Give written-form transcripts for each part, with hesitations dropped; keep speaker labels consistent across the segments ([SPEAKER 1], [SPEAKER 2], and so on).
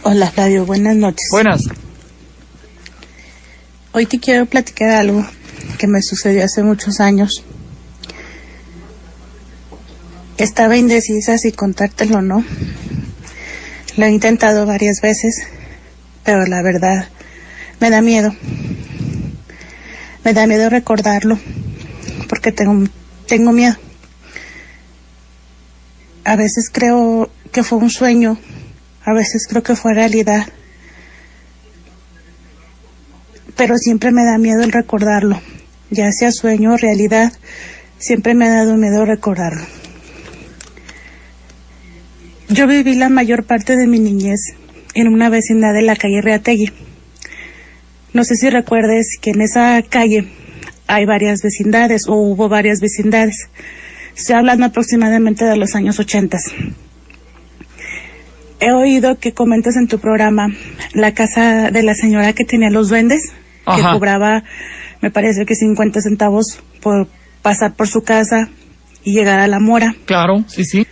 [SPEAKER 1] Hola Flavio, buenas noches.
[SPEAKER 2] Buenas.
[SPEAKER 1] Hoy te quiero platicar algo que me sucedió hace muchos años. Estaba indecisa si contártelo o no. Lo he intentado varias veces, pero la verdad me da miedo. Me da miedo recordarlo, porque tengo miedo. A veces creo que fue un sueño, a veces creo que fue realidad, pero siempre me da miedo el recordarlo. Ya sea sueño o realidad, siempre me ha dado miedo recordarlo. Yo viví la mayor parte de mi niñez en una vecindad de la calle Reategui. No sé si recuerdes que en esa calle hay varias vecindades, o hubo varias vecindades. Estoy hablando aproximadamente de los años 80. He oído que comentas en tu programa la casa de la señora que tenía los duendes, que cobraba, me parece que 50 centavos por pasar por su casa y llegar a la mora.
[SPEAKER 2] Claro, sí.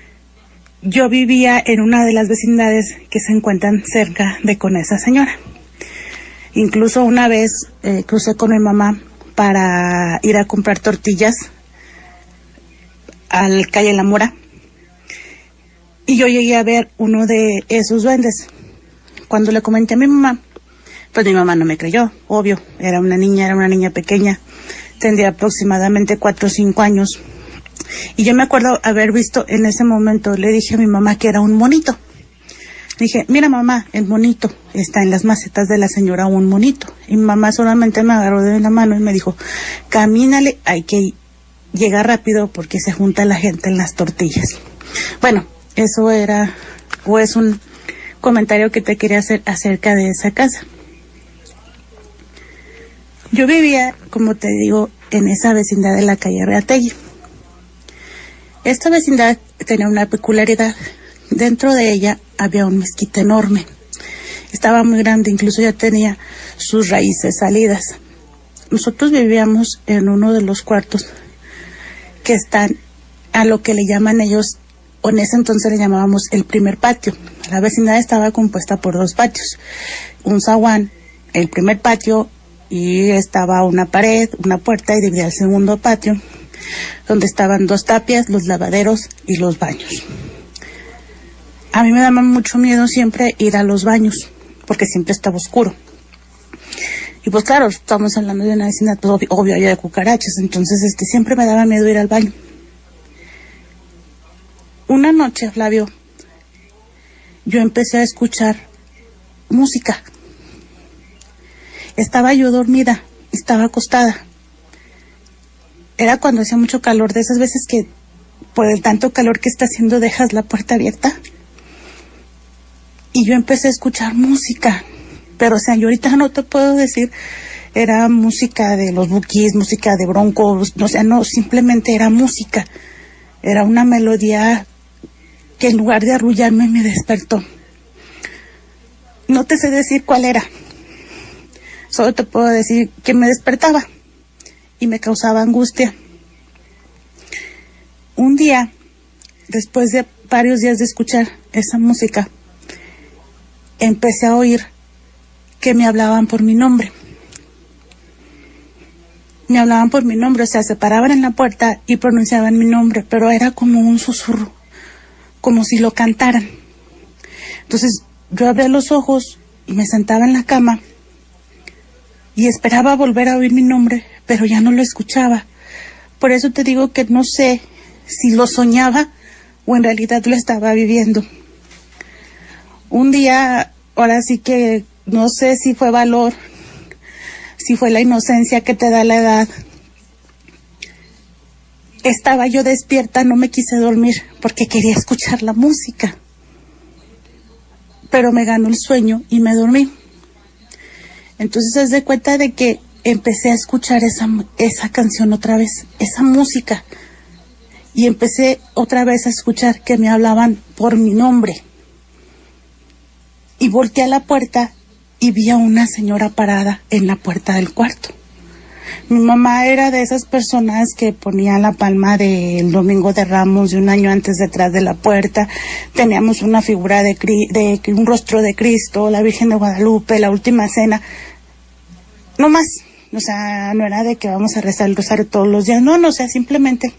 [SPEAKER 1] Yo vivía en una de las vecindades que se encuentran cerca de con esa señora. Incluso una vez crucé con mi mamá para ir a comprar tortillas al calle La Mora, y yo llegué a ver uno de esos duendes. Cuando le comenté a mi mamá, pues mi mamá no me creyó, obvio, era una niña pequeña, tendría aproximadamente 4 o 5 años, y yo me acuerdo haber visto en ese momento, le dije a mi mamá que era un monito. Le dije, mira mamá, el monito está en las macetas de la señora, un monito. Y mi mamá solamente me agarró de la mano y me dijo, camínale, hay que llegar rápido porque se junta la gente en las tortillas. Bueno, eso era, o es un comentario que te quería hacer acerca de esa casa. Yo vivía, como te digo, en esa vecindad de la calle Reategui. Esta vecindad tenía una peculiaridad. Dentro de ella había un mezquite enorme. Estaba muy grande, incluso ya tenía sus raíces salidas. Nosotros vivíamos en uno de los cuartos que están a lo que le llaman ellos, o en ese entonces le llamábamos el primer patio. La vecindad estaba compuesta por 2 patios. Un zaguán, el primer patio, y estaba una pared, una puerta, y dividía el segundo patio, donde estaban 2 tapias, los lavaderos y los baños. A mí me daba mucho miedo siempre ir a los baños, porque siempre estaba oscuro. Y pues claro, estamos hablando de una vecindad, pues obvio había cucarachas, entonces siempre me daba miedo ir al baño. Una noche, Flavio, yo empecé a escuchar música. Estaba yo dormida, estaba acostada. Era cuando hacía mucho calor, de esas veces que por el tanto calor que está haciendo dejas la puerta abierta. Y yo empecé a escuchar música, pero yo ahorita no te puedo decir, era música de los Bukis, música de Bronco, no, simplemente era música. Era una melodía que en lugar de arrullarme me despertó. No te sé decir cuál era, solo te puedo decir que me despertaba y me causaba angustia. Un día, después de varios días de escuchar esa música, empecé a oír que me hablaban por mi nombre. Me hablaban por mi nombre, se paraban en la puerta y pronunciaban mi nombre, pero era como un susurro, como si lo cantaran. Entonces yo abría los ojos y me sentaba en la cama y esperaba volver a oír mi nombre, pero ya no lo escuchaba. Por eso te digo que no sé si lo soñaba o en realidad lo estaba viviendo. Un día, ahora sí que no sé si fue valor, si fue la inocencia que te da la edad. Estaba yo despierta, no me quise dormir porque quería escuchar la música. Pero me ganó el sueño y me dormí. Entonces haz de cuenta de que empecé a escuchar esa canción otra vez, esa música. Y empecé otra vez a escuchar que me hablaban por mi nombre. Y volteé a la puerta y vi a una señora parada en la puerta del cuarto. Mi mamá era de esas personas que ponía la palma del Domingo de Ramos de un año antes detrás de la puerta. Teníamos una figura de un rostro de Cristo, la Virgen de Guadalupe, la Última Cena. No más, o sea, no era de que vamos a rezar el rosario todos los días, no, o sea, simplemente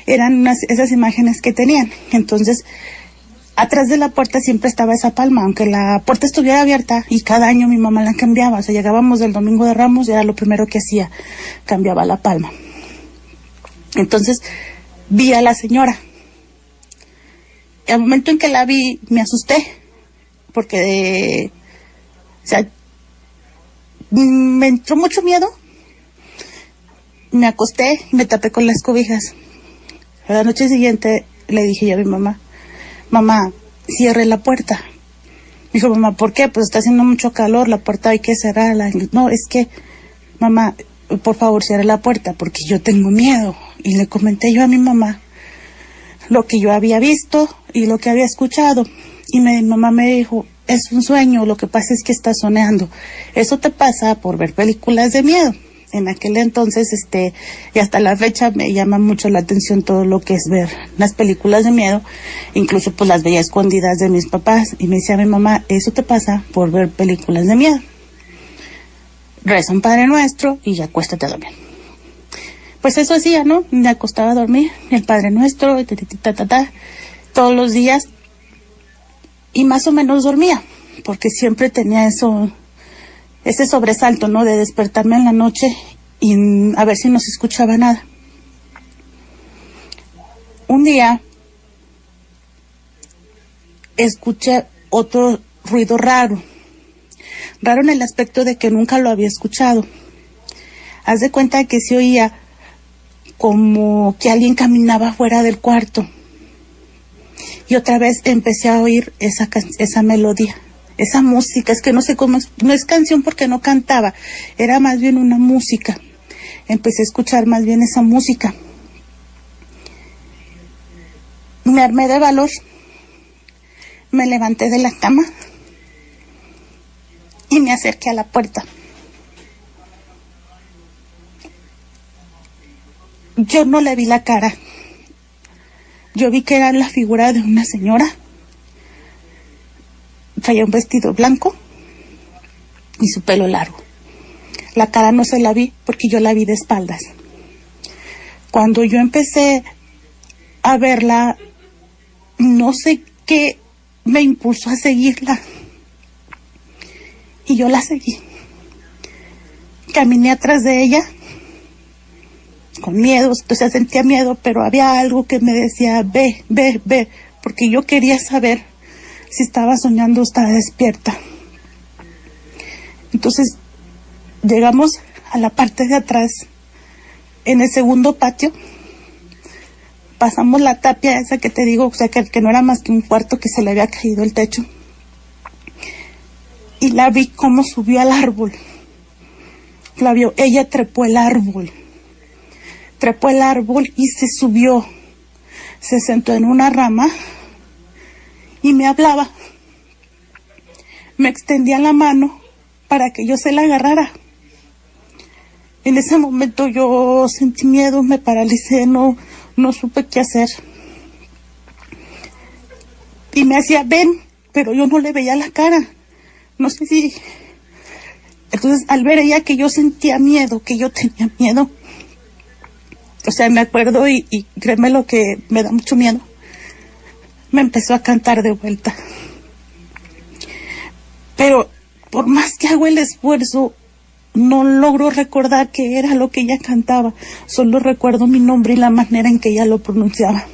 [SPEAKER 1] eran esas imágenes que tenían. Entonces, atrás de la puerta siempre estaba esa palma, aunque la puerta estuviera abierta, y cada año mi mamá la cambiaba. O sea, llegábamos del Domingo de Ramos y era lo primero que hacía, cambiaba la palma. Entonces, vi a la señora. Y al momento en que la vi, me asusté, porque, o sea, me entró mucho miedo. Me acosté y me tapé con las cobijas. A la noche siguiente le dije a mi mamá, mamá, cierre la puerta. Me dijo, mamá, ¿por qué? Pues está haciendo mucho calor, la puerta hay que cerrarla. No, es que, mamá, por favor, cierre la puerta, porque yo tengo miedo. Y le comenté yo a mi mamá lo que yo había visto y lo que había escuchado. Y mi mamá me dijo, es un sueño, lo que pasa es que estás soñando. Eso te pasa por ver películas de miedo. En aquel entonces, y hasta la fecha me llama mucho la atención todo lo que es ver las películas de miedo, incluso pues las veía escondidas de mis papás, y me decía mi mamá, eso te pasa por ver películas de miedo. Reza un Padre Nuestro y ya acuéstate a dormir. Pues eso hacía, ¿no? Me acostaba a dormir, el Padre Nuestro, todos los días, y más o menos dormía, porque siempre tenía ese sobresalto, ¿no? De despertarme en la noche y a ver si no se escuchaba nada. Un día escuché otro ruido raro en el aspecto de que nunca lo había escuchado. Haz de cuenta que se oía como que alguien caminaba fuera del cuarto. Y otra vez empecé a oír esa melodía. Esa música, es que no sé cómo, no es canción porque no cantaba, era más bien una música. Empecé a escuchar más bien esa música. Me armé de valor, me levanté de la cama y me acerqué a la puerta. Yo no le vi la cara, yo vi que era la figura de una señora. Traía un vestido blanco y su pelo largo. La cara no se la vi porque yo la vi de espaldas. Cuando yo empecé a verla, no sé qué me impulsó a seguirla. Y yo la seguí. Caminé atrás de ella con miedo, o sea, sentía miedo, pero había algo que me decía, ve, porque yo quería saber si estaba soñando o estaba despierta. Entonces llegamos a la parte de atrás, en el segundo patio, pasamos la tapia esa que te digo, o sea, que no era más que un cuarto que se le había caído el techo, y la vi cómo subió al árbol. La vio, ella trepó el árbol y se subió, se sentó en una rama y me hablaba, me extendía la mano para que yo se la agarrara. En ese momento yo sentí miedo, me paralicé, no supe qué hacer. Y me hacía, ven, pero yo no le veía la cara. No sé si... Entonces, al ver ella que yo sentía miedo, que yo tenía miedo, o sea, me acuerdo y créeme lo que me da mucho miedo, me empezó a cantar de vuelta. Pero por más que hago el esfuerzo, no logro recordar qué era lo que ella cantaba. Solo recuerdo mi nombre y la manera en que ella lo pronunciaba.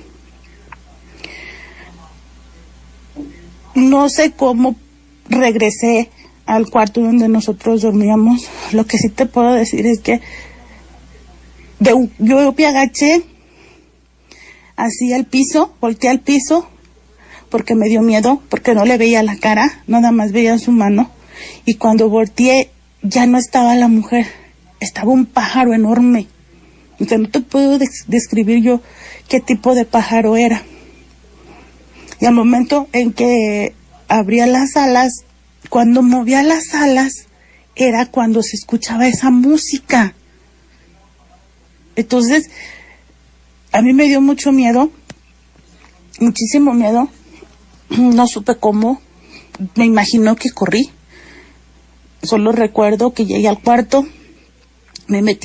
[SPEAKER 1] No sé cómo regresé al cuarto donde nosotros dormíamos. Lo que sí te puedo decir es que yo me agaché hacia el piso, volteé al piso, porque me dio miedo, porque no le veía la cara, nada más veía su mano. Y cuando volteé, ya no estaba la mujer, estaba un pájaro enorme. O sea, no te puedo describir yo qué tipo de pájaro era. Y al momento en que abría las alas, cuando movía las alas, era cuando se escuchaba esa música. Entonces, a mí me dio mucho miedo, muchísimo miedo. No supe cómo, me imagino que corrí. Solo recuerdo que llegué al cuarto, me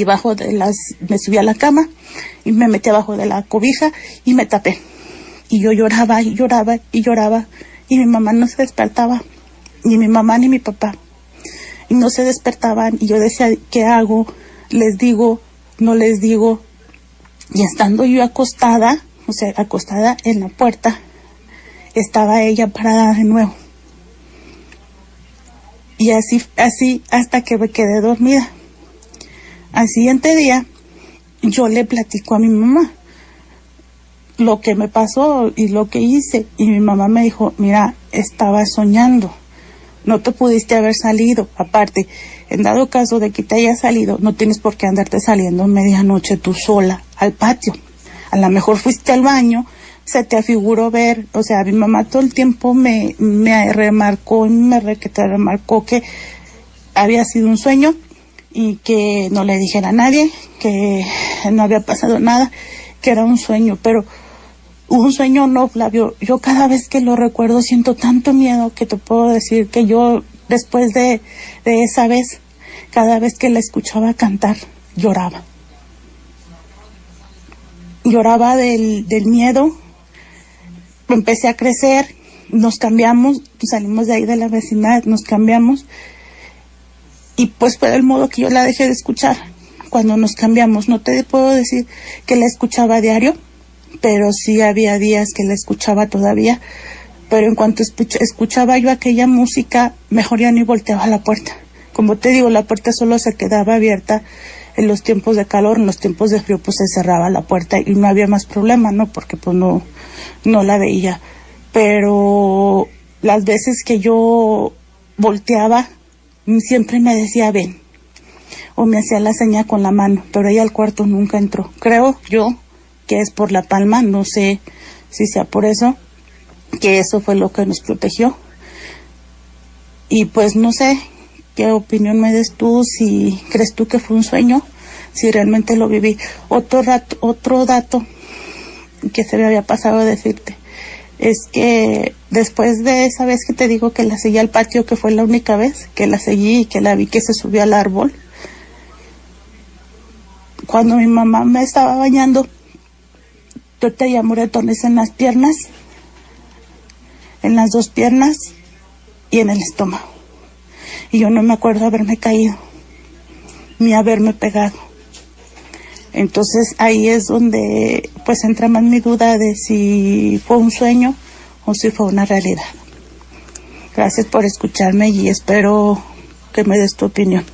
[SPEAKER 1] subí a la cama y me metí abajo de la cobija y me tapé. Y yo lloraba y lloraba y lloraba y mi mamá no se despertaba, ni mi mamá ni mi papá. Y no se despertaban y yo decía, ¿qué hago? ¿Les digo? ¿No les digo? Y estando yo acostada, o sea, acostada en la puerta, estaba ella parada de nuevo. Y así hasta que me quedé dormida. Al siguiente día, yo le platico a mi mamá lo que me pasó y lo que hice. Y mi mamá me dijo, mira, estaba soñando. No te pudiste haber salido. Aparte, en dado caso de que te hayas salido, no tienes por qué andarte saliendo en medianoche tú sola al patio. A lo mejor fuiste al baño, se te afiguró ver, o sea, mi mamá todo el tiempo me remarcó que había sido un sueño y que no le dijera a nadie, que no había pasado nada, que era un sueño, pero un sueño no, Flavio. Yo cada vez que lo recuerdo siento tanto miedo que te puedo decir que yo, después de esa vez, cada vez que la escuchaba cantar, lloraba. Lloraba del miedo. Empecé a crecer, nos cambiamos, salimos de ahí de la vecindad, nos cambiamos. Y pues fue del modo que yo la dejé de escuchar cuando nos cambiamos. No te puedo decir que la escuchaba a diario, pero sí había días que la escuchaba todavía. Pero en cuanto escuchaba yo aquella música, mejor ya ni volteaba a la puerta. Como te digo, la puerta solo se quedaba abierta en los tiempos de calor. En los tiempos de frío pues se cerraba la puerta y no había más problema, ¿no? Porque pues no la veía. Pero las veces que yo volteaba, siempre me decía ven, o me hacía la seña con la mano, pero ella al cuarto nunca entró. Creo yo que es por la palma, no sé si sea por eso, que eso fue lo que nos protegió. Y pues no sé qué opinión me des tú, si crees tú que fue un sueño, si realmente lo viví. Otro dato que se me había pasado a decirte es que después de esa vez que te digo que la seguí al patio, que fue la única vez que la seguí y que la vi que se subió al árbol, cuando mi mamá me estaba bañando, yo tenía moretones en las piernas, en las dos piernas y en el estómago. Y yo no me acuerdo haberme caído, ni haberme pegado. Entonces ahí es donde pues entra más mi duda de si fue un sueño o si fue una realidad. Gracias por escucharme y espero que me des tu opinión.